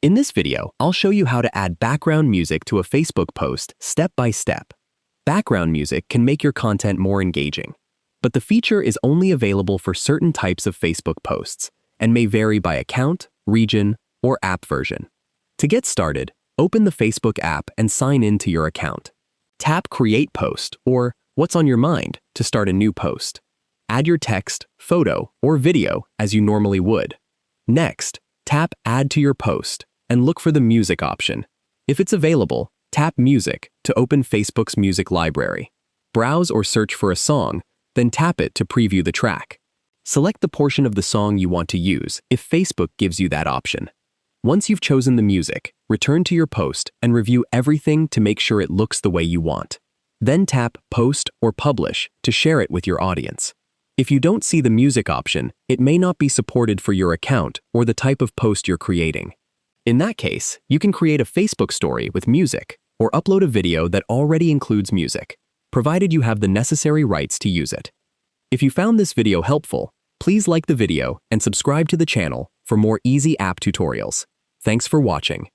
In this video, I'll show you how to add background music to a Facebook post step by step. Background music can make your content more engaging, but the feature is only available for certain types of Facebook posts and may vary by account, region, or app version. To get started, open the Facebook app and sign in to your account. Tap Create Post or What's on Your Mind to start a new post. Add your text, photo, or video as you normally would. Next, tap Add to your post and look for the music option. If it's available, tap Music to open Facebook's music library. Browse or search for a song, then tap it to preview the track. Select the portion of the song you want to use if Facebook gives you that option. Once you've chosen the music, return to your post and review everything to make sure it looks the way you want. Then tap Post or Publish to share it with your audience. If you don't see the music option, it may not be supported for your account or the type of post you're creating. In that case, you can create a Facebook story with music or upload a video that already includes music, provided you have the necessary rights to use it. If you found this video helpful, please like the video and subscribe to the channel for more easy app tutorials. Thanks for watching.